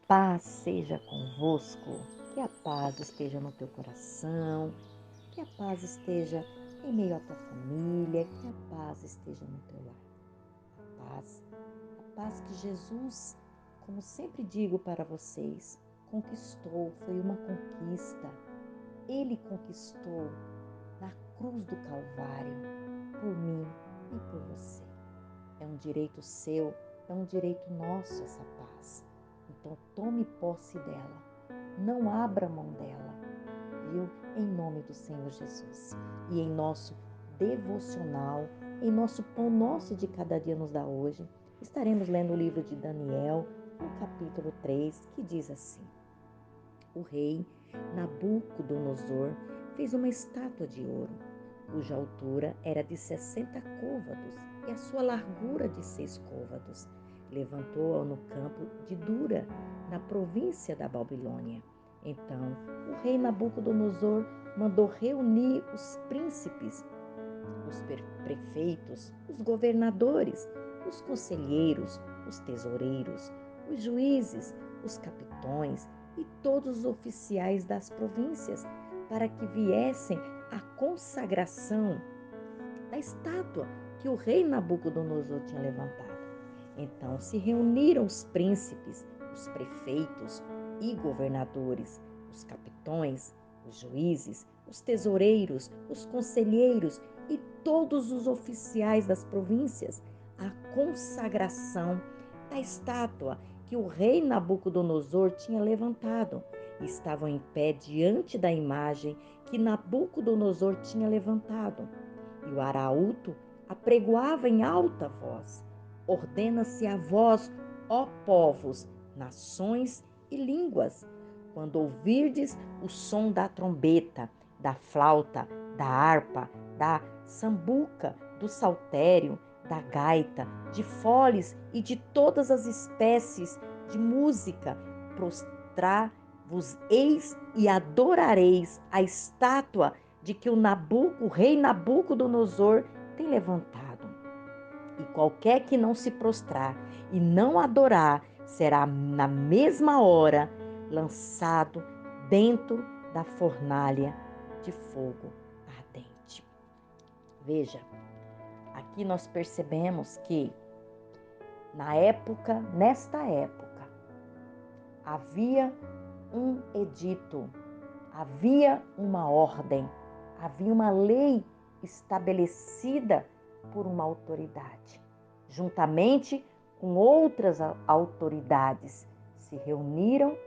paz seja convosco, que a paz esteja no teu coração, que a paz esteja em meio à tua família, que a paz esteja no teu lar. A paz que Jesus, como sempre digo para vocês, conquistou, foi uma conquista. Ele conquistou na cruz do Calvário, por mim e por você. É um direito seu, é um direito nosso essa paz. Então tome posse dela, não abra mão dela, viu? Em nome do Senhor Jesus. E em nosso devocional, em nosso pão nosso de cada dia nos dá hoje, estaremos lendo o livro de Daniel, no capítulo 3, que diz assim: O rei Nabucodonosor fez uma estátua de ouro, cuja altura era de 60 côvados e a sua largura de 6 côvados. Levantou-a no campo de Dura, na província da Babilônia. Então, o rei Nabucodonosor mandou reunir os príncipes, os prefeitos, os governadores, os conselheiros, os tesoureiros, os juízes, os capitões e todos os oficiais das províncias, para que viessem à consagração da estátua que o rei Nabucodonosor tinha levantado. Então se reuniram os príncipes, os prefeitos e governadores, os capitões, os juízes, os tesoureiros, os conselheiros e todos os oficiais das províncias à consagração da estátua que o rei Nabucodonosor tinha levantado. E estavam em pé diante da imagem que Nabucodonosor tinha levantado. E o arauto apregoava em alta voz: Ordena-se a vós, ó povos, nações e línguas, quando ouvirdes o som da trombeta, da flauta, da harpa, da sambuca, do saltério, da gaita, de foles e de todas as espécies de música, prostrar-vos-eis e adorareis a estátua de que o rei Nabucodonosor tem levantado. E qualquer que não se prostrar e não adorar será na mesma hora lançado dentro da fornalha de fogo ardente. Veja, aqui nós percebemos que nesta época, havia um edito, havia uma ordem, havia uma lei estabelecida por uma autoridade. Juntamente com outras autoridades se reuniram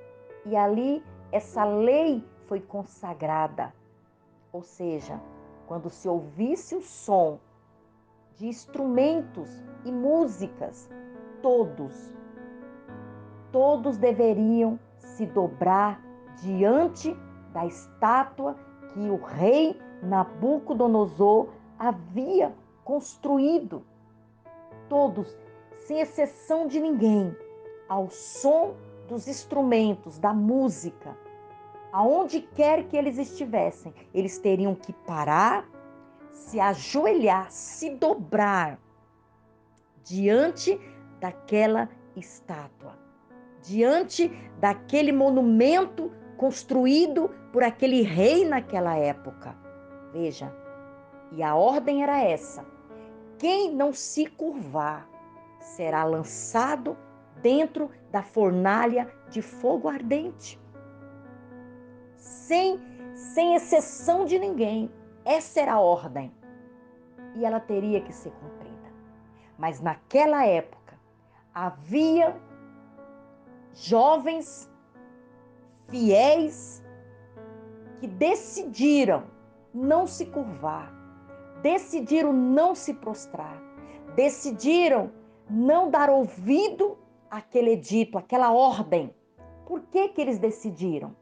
e ali essa lei foi consagrada. Ou seja, quando se ouvisse o som de instrumentos e músicas, todos deveriam se dobrar diante da estátua que o rei Nabucodonosor havia construído. Todos, sem exceção de ninguém, ao som dos instrumentos, da música, aonde quer que eles estivessem, eles teriam que parar, se ajoelhar, se dobrar diante daquela estátua, diante daquele monumento construído por aquele rei naquela época. Veja, e a ordem era essa: quem não se curvar será lançado dentro da fornalha de fogo ardente. Sem exceção de ninguém. Essa era a ordem. E ela teria que ser cumprida. Mas naquela época, havia jovens fiéis que decidiram não se curvar, decidiram não se prostrar, decidiram não dar ouvido àquele edito, àquela ordem. Por que que eles decidiram?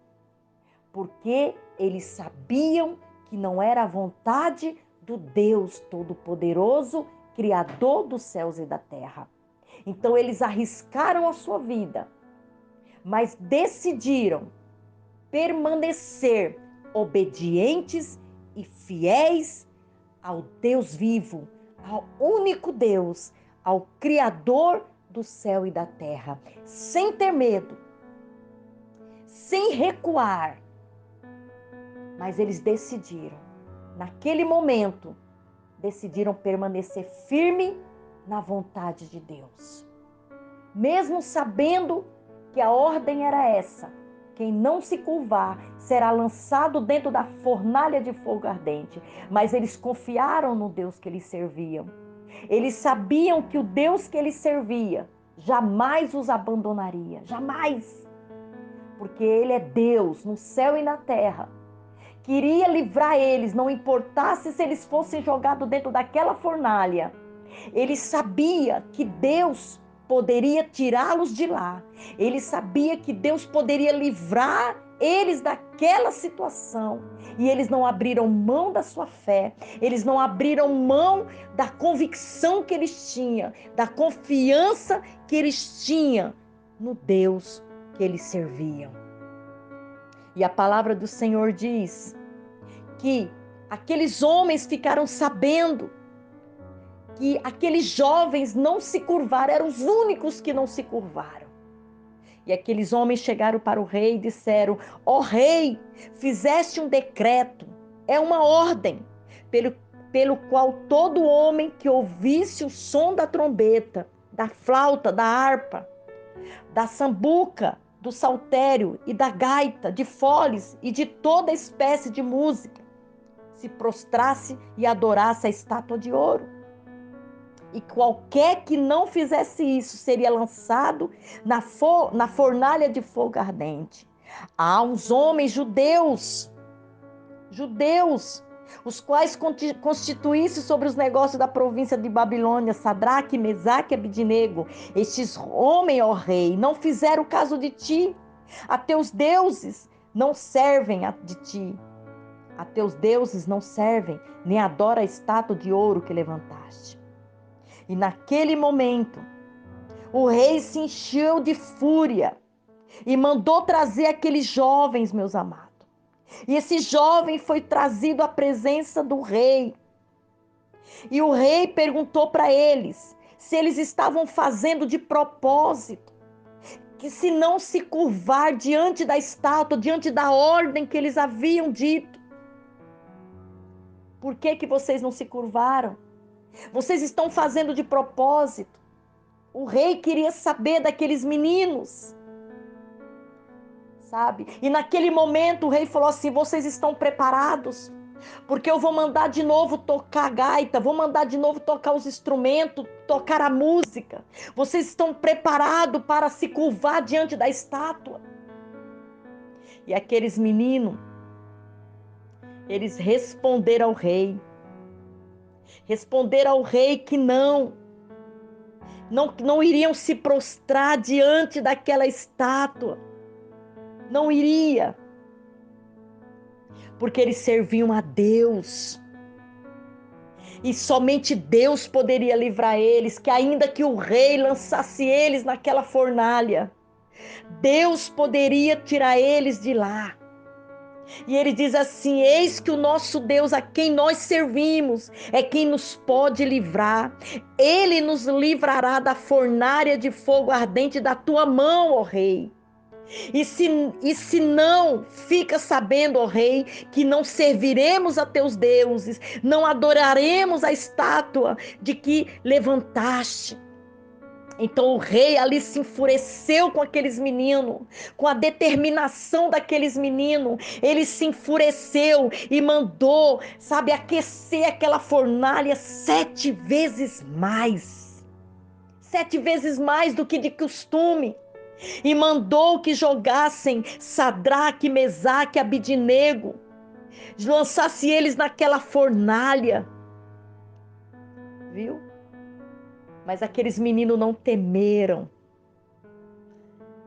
Porque eles sabiam que não era a vontade do Deus Todo-Poderoso, Criador dos céus e da terra. Então eles arriscaram a sua vida, mas decidiram permanecer obedientes e fiéis ao Deus vivo, ao único Deus, ao Criador do céu e da terra, sem ter medo, sem recuar. Mas eles decidiram, naquele momento, decidiram permanecer firme na vontade de Deus. Mesmo sabendo que a ordem era essa, quem não se curvar será lançado dentro da fornalha de fogo ardente. Mas eles confiaram no Deus que eles serviam. Eles sabiam que o Deus que eles serviam jamais os abandonaria, jamais. Porque Ele é Deus no céu e na terra. Queria livrar eles, não importasse se eles fossem jogados dentro daquela fornalha. Ele sabia que Deus poderia tirá-los de lá. Ele sabia que Deus poderia livrar eles daquela situação. E eles não abriram mão da sua fé. Eles não abriram mão da convicção que eles tinham, da confiança que eles tinham no Deus que eles serviam. E a palavra do Senhor diz que aqueles homens ficaram sabendo que aqueles jovens não se curvaram, eram os únicos que não se curvaram. E aqueles homens chegaram para o rei e disseram: ó rei, fizeste um decreto, é uma ordem, pelo qual todo homem que ouvisse o som da trombeta, da flauta, da harpa, da sambuca, do saltério e da gaita, de foles e de toda espécie de música, se prostrasse e adorasse a estátua de ouro. E qualquer que não fizesse isso seria lançado na fornalha de fogo ardente. Há uns homens judeus, os quais constituísse sobre os negócios da província de Babilônia, Sadraque, Mesaque e Abidnego. Estes homens, ó rei, não fizeram caso de ti. A teus deuses não servem de ti. A teus deuses não servem, nem adoram a estátua de ouro que levantaste. E naquele momento, o rei se encheu de fúria e mandou trazer aqueles jovens, meus amados. E esse jovem foi trazido à presença do rei. E o rei perguntou para eles se eles estavam fazendo de propósito, que se não se curvar diante da estátua, diante da ordem que eles haviam dito. Por que vocês não se curvaram? Vocês estão fazendo de propósito. O rei queria saber daqueles meninos, sabe? E naquele momento o rei falou assim: vocês estão preparados? Porque eu vou mandar de novo tocar a gaita, vou mandar de novo tocar os instrumentos, tocar a música. Vocês estão preparados para se curvar diante da estátua? E aqueles meninos, eles responderam ao rei. Responderam ao rei que não iriam se prostrar diante daquela estátua. Não iria. Porque eles serviam a Deus. E somente Deus poderia livrar eles, que ainda que o rei lançasse eles naquela fornalha, Deus poderia tirar eles de lá. E ele diz assim: eis que o nosso Deus, a quem nós servimos, é quem nos pode livrar. Ele nos livrará da fornalha de fogo ardente da tua mão, ó rei. E se não, fica sabendo, ó rei, que não serviremos a teus deuses, não adoraremos a estátua de que levantaste. Então o rei ali se enfureceu com aqueles meninos, com a determinação daqueles meninos. Ele se enfureceu e mandou, sabe, aquecer aquela fornalha 7 vezes mais. 7 vezes mais do que de costume. E mandou que jogassem Sadraque, Mesaque e Abidnego, lançasse eles naquela fornalha. Viu? Mas aqueles meninos não temeram.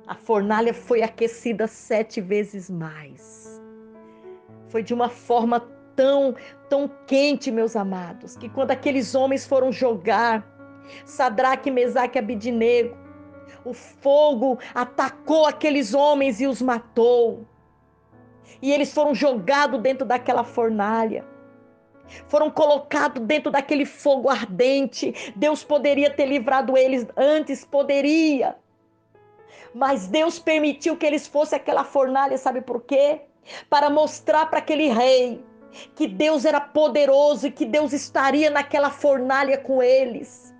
A fornalha foi aquecida 7 vezes mais. Foi de uma forma tão quente, meus amados, que quando aqueles homens foram jogar Sadraque, Mesaque e Abidnego, o fogo atacou aqueles homens e os matou. E eles foram jogados dentro daquela fornalha. Foram colocados dentro daquele fogo ardente. Deus poderia ter livrado eles antes, poderia. Mas Deus permitiu que eles fossem aquela fornalha, sabe por quê? Para mostrar para aquele rei que Deus era poderoso e que Deus estaria naquela fornalha com eles.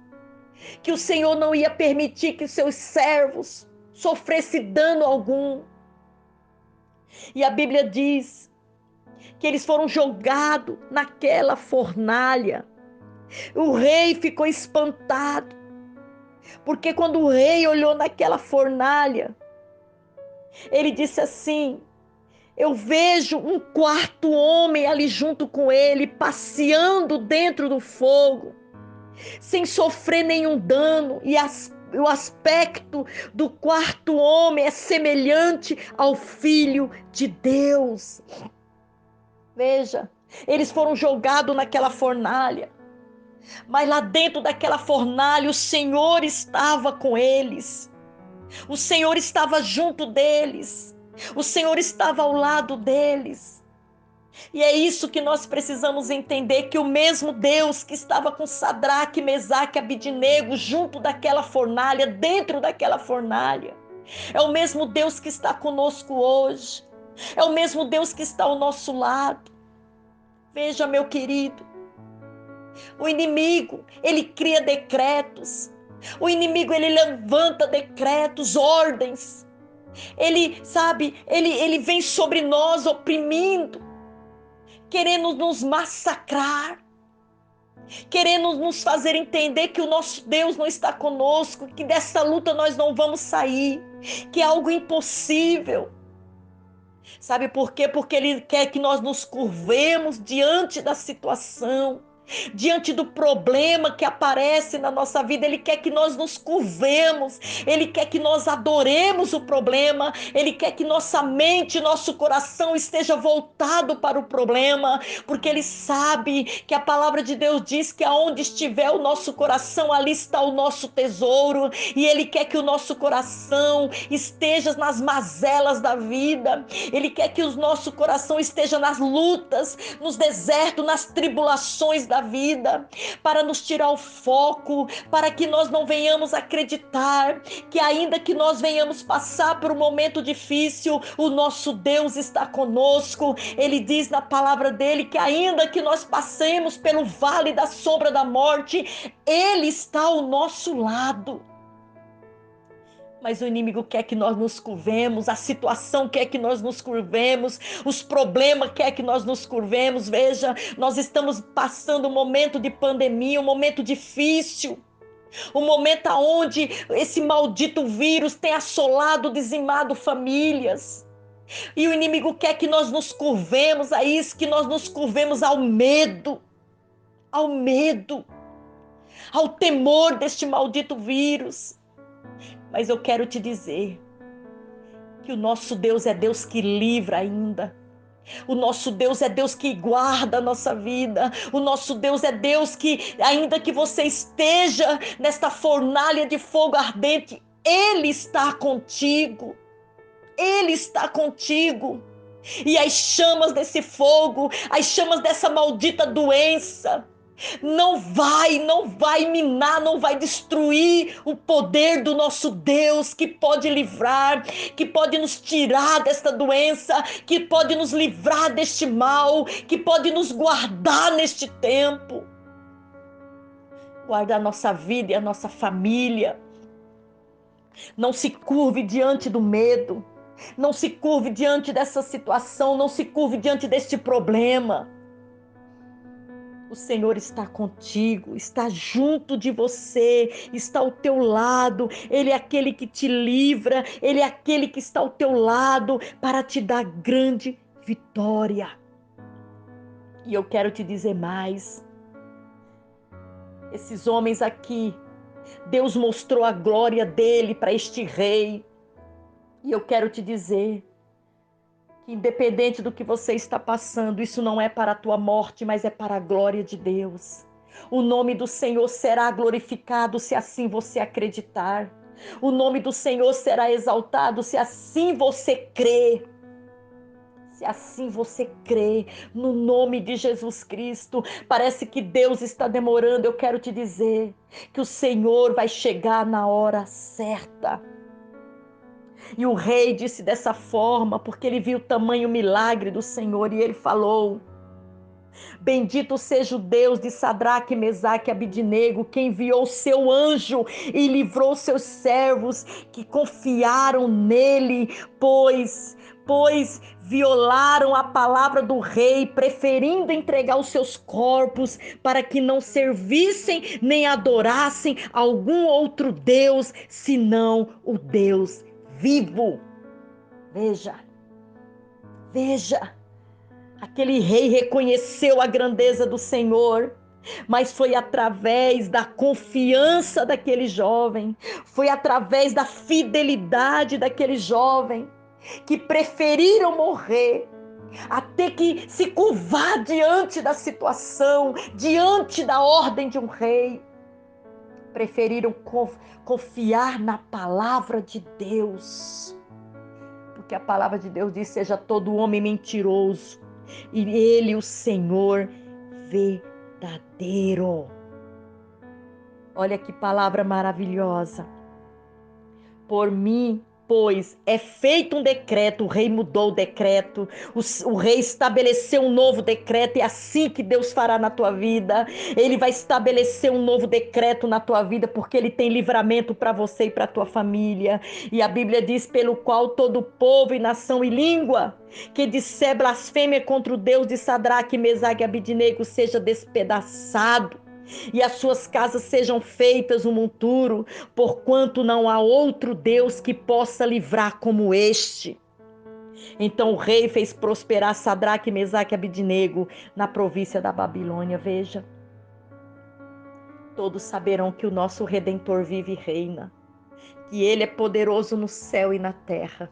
Que o Senhor não ia permitir que os seus servos sofressem dano algum. E a Bíblia diz que eles foram jogados naquela fornalha. O rei ficou espantado, porque quando o rei olhou naquela fornalha, ele disse assim: eu vejo um quarto homem ali junto com ele, passeando dentro do fogo, sem sofrer nenhum dano, e o aspecto do quarto homem é semelhante ao Filho de Deus. Veja, eles foram jogados naquela fornalha, mas lá dentro daquela fornalha o Senhor estava com eles, o Senhor estava junto deles, o Senhor estava ao lado deles. E é isso que nós precisamos entender, que o mesmo Deus que estava com Sadraque, Mesaque e Abidnego junto daquela fornalha, dentro daquela fornalha, é o mesmo Deus que está conosco hoje, é o mesmo Deus que está ao nosso lado. Veja, meu querido, o inimigo, ele cria decretos, o inimigo, ele levanta decretos, ordens, ele, sabe, ele vem sobre nós oprimindo, querendo nos massacrar, querendo nos fazer entender que o nosso Deus não está conosco, que dessa luta nós não vamos sair, que é algo impossível. Sabe por quê? Porque ele quer que nós nos curvemos diante da situação, diante do problema que aparece na nossa vida. Ele quer que nós nos curvemos, ele quer que nós adoremos o problema, ele quer que nossa mente, nosso coração esteja voltado para o problema, porque ele sabe que a palavra de Deus diz que aonde estiver o nosso coração, ali está o nosso tesouro, e ele quer que o nosso coração esteja nas mazelas da vida, ele quer que o nosso coração esteja nas lutas, nos desertos, nas tribulações da vida, para nos tirar o foco, para que nós não venhamos acreditar que ainda que nós venhamos passar por um momento difícil, o nosso Deus está conosco. Ele diz na palavra dele que ainda que nós passemos pelo vale da sombra da morte, ele está ao nosso lado. Mas o inimigo quer que nós nos curvemos, a situação quer que nós nos curvemos, os problemas quer que nós nos curvemos. Veja, nós estamos passando um momento de pandemia, um momento difícil, um momento onde esse maldito vírus tem assolado, dizimado famílias. E o inimigo quer que nós nos curvemos a isso, que nós nos curvemos ao medo, ao temor deste maldito vírus. Mas eu quero te dizer que o nosso Deus é Deus que livra ainda. O nosso Deus é Deus que guarda a nossa vida. O nosso Deus é Deus que, ainda que você esteja nesta fornalha de fogo ardente, Ele está contigo. Ele está contigo. E as chamas desse fogo, as chamas dessa maldita doença, não vai minar, não vai destruir o poder do nosso Deus, que pode livrar, que pode nos tirar desta doença, que pode nos livrar deste mal, que pode nos guardar neste tempo, guardar a nossa vida e a nossa família. Não se curve diante do medo, não se curve diante dessa situação, não se curve diante deste problema. O Senhor está contigo, está junto de você, está ao teu lado. Ele é aquele que te livra, Ele é aquele que está ao teu lado para te dar grande vitória. E eu quero te dizer mais. Esses homens aqui, Deus mostrou a glória dele para este rei. E eu quero te dizer que independente do que você está passando, isso não é para a tua morte, mas é para a glória de Deus. O nome do Senhor será glorificado se assim você acreditar. O nome do Senhor será exaltado se assim você crer. Se assim você crê no nome de Jesus Cristo. Parece que Deus está demorando. Eu quero te dizer que o Senhor vai chegar na hora certa. E o rei disse dessa forma, porque ele viu o tamanho milagre do Senhor, e ele falou: bendito seja o Deus de Sadraque, Mesaque e Abidnego, que enviou seu anjo e livrou seus servos que confiaram nele, pois violaram a palavra do rei, preferindo entregar os seus corpos para que não servissem nem adorassem algum outro Deus, senão o Deus vivo. Veja, aquele rei reconheceu a grandeza do Senhor, mas foi através da confiança daquele jovem, foi através da fidelidade daquele jovem, que preferiram morrer, até que se curvar diante da situação, diante da ordem de um rei. Preferiram confiar na palavra de Deus, porque a palavra de Deus diz: seja todo homem mentiroso, e ele, o Senhor, verdadeiro. Olha que palavra maravilhosa. Por mim, pois, é feito um decreto. O rei mudou o decreto, o rei estabeleceu um novo decreto. É assim que Deus fará na tua vida. Ele vai estabelecer um novo decreto na tua vida, porque ele tem livramento para você e para a tua família. E a Bíblia diz: pelo qual todo povo e nação e língua que disser blasfêmia contra o Deus de Sadraque, Mesaque e Abidnego seja despedaçado, e as suas casas sejam feitas um monturo, porquanto não há outro Deus que possa livrar como este. Então o rei fez prosperar Sadraque, Mesaque e Abidnego na província da Babilônia. Veja, todos saberão que o nosso Redentor vive e reina, que ele é poderoso no céu e na terra.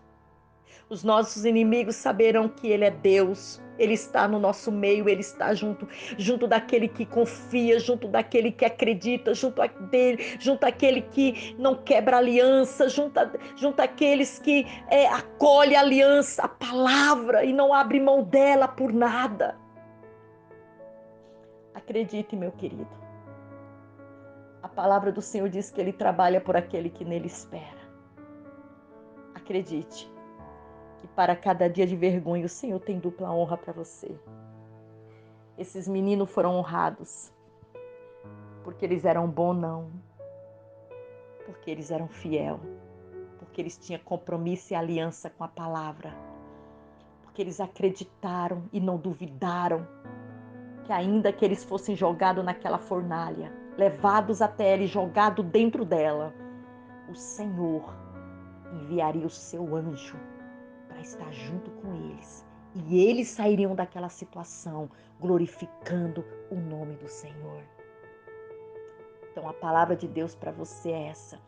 Os nossos inimigos saberão que ele é Deus. Ele está no nosso meio, ele está junto daquele que confia, junto daquele que acredita, junto daquele que não quebra aliança, junto daqueles que acolhe a aliança, a palavra, e não abre mão dela por nada. Acredite, meu querido. A palavra do Senhor diz que ele trabalha por aquele que nele espera. Acredite. Que para cada dia de vergonha o Senhor tem dupla honra para você. Esses meninos foram honrados porque eles eram bons, não, porque eles eram fiel, porque eles tinham compromisso e aliança com a palavra, porque eles acreditaram e não duvidaram que ainda que eles fossem jogados naquela fornalha, levados até ela e jogados dentro dela, o Senhor enviaria o seu anjo para estar junto com eles, e eles sairiam daquela situação glorificando o nome do Senhor. Então a palavra de Deus para você é essa: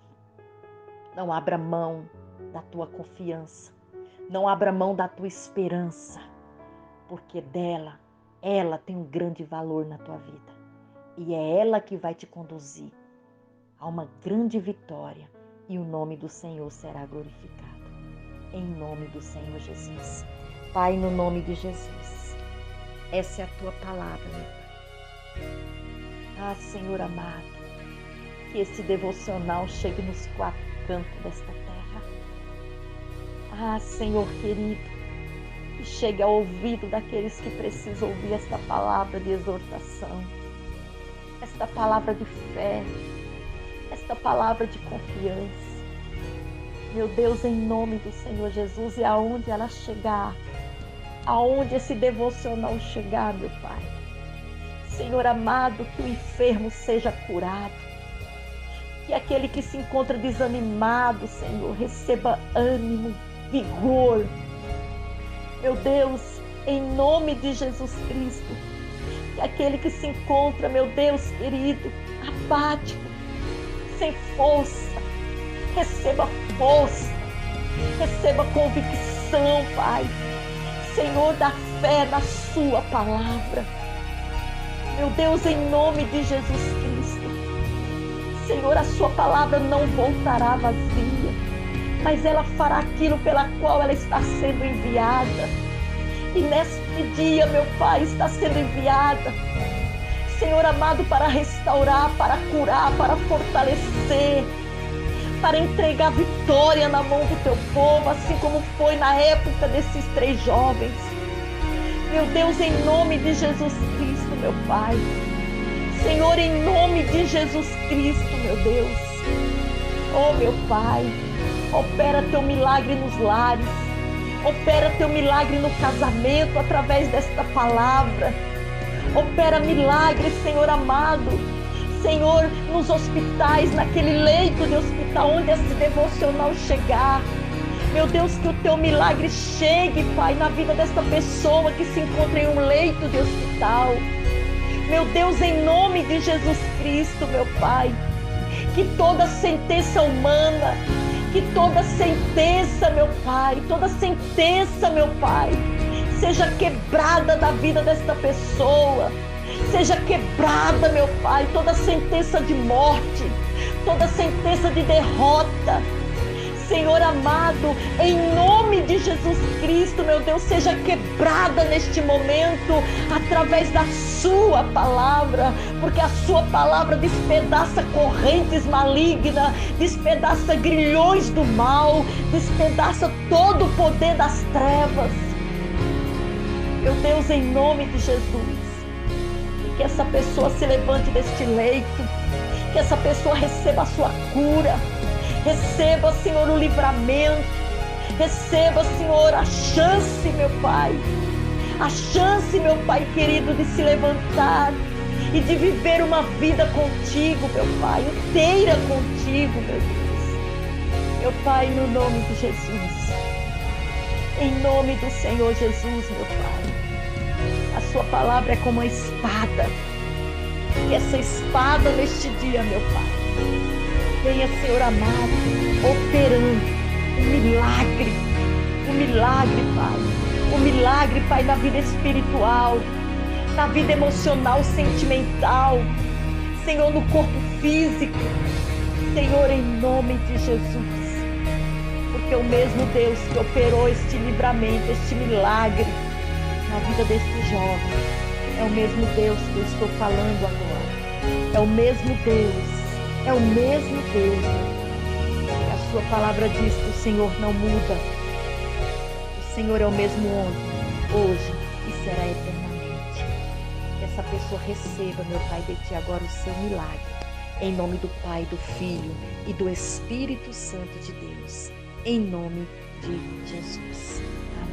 não abra mão da tua confiança, não abra mão da tua esperança, porque ela tem um grande valor na tua vida, e é ela que vai te conduzir a uma grande vitória, e o nome do Senhor será glorificado. Em nome do Senhor Jesus. Pai, no nome de Jesus, essa é a tua palavra, meu Pai. Ah, Senhor amado, que esse devocional chegue nos quatro cantos desta terra. Ah, Senhor querido, que chegue ao ouvido daqueles que precisam ouvir esta palavra de exortação, esta palavra de fé, esta palavra de confiança. Meu Deus, em nome do Senhor Jesus, e aonde ela chegar, aonde esse devocional chegar, meu Pai, Senhor amado, que o enfermo seja curado, que aquele que se encontra desanimado, Senhor, receba ânimo, vigor. Meu Deus, em nome de Jesus Cristo, que aquele que se encontra, meu Deus querido, apático, sem força, receba força, receba convicção, Pai, Senhor, da fé na sua palavra. Meu Deus, em nome de Jesus Cristo, Senhor, a sua palavra não voltará vazia, mas ela fará aquilo pela qual ela está sendo enviada. E neste dia, meu Pai, está sendo enviada, Senhor amado, para restaurar, para curar, para fortalecer, para entregar vitória na mão do teu povo, assim como foi na época desses 3 jovens. Meu Deus, em nome de Jesus Cristo, meu Pai. Senhor, em nome de Jesus Cristo, meu Deus. Oh, meu Pai, opera teu milagre nos lares. Opera teu milagre no casamento através desta palavra. Opera milagre, Senhor amado. Senhor, nos hospitais, naquele leito de hospital onde esse devocional chegar. Meu Deus, que o teu milagre chegue, Pai, na vida desta pessoa que se encontra em um leito de hospital. Meu Deus, em nome de Jesus Cristo, meu Pai, que toda sentença humana, que toda sentença, meu Pai, toda sentença, meu Pai, seja quebrada da vida desta pessoa. Seja quebrada, meu Pai, toda sentença de morte, toda sentença de derrota. Senhor amado, em nome de Jesus Cristo, meu Deus, seja quebrada neste momento, através da sua palavra, porque a sua palavra despedaça correntes malignas, despedaça grilhões do mal, despedaça todo o poder das trevas. Meu Deus, em nome de Jesus, que essa pessoa se levante deste leito, que essa pessoa receba a sua cura, receba, Senhor, o livramento, receba, Senhor, a chance, meu Pai, a chance, meu Pai querido, de se levantar e de viver uma vida contigo, meu Pai, inteira contigo, meu Deus. Meu Pai, no nome de Jesus, em nome do Senhor Jesus, meu Pai. A sua palavra é como uma espada. E essa espada neste dia, meu Pai, venha, Senhor amado, operando um milagre, Pai. Um milagre, Pai, na vida espiritual, na vida emocional, sentimental. Senhor, no corpo físico. Senhor, em nome de Jesus. Porque o mesmo Deus que operou este livramento, este milagre na vida deste jovem, é o mesmo Deus que eu estou falando agora. É o mesmo Deus. É o mesmo Deus. A sua palavra diz que o Senhor não muda. O Senhor é o mesmo ontem, hoje e será eternamente. Que essa pessoa receba, meu Pai, de Ti agora o seu milagre. Em nome do Pai, do Filho e do Espírito Santo de Deus. Em nome de Jesus. Amém.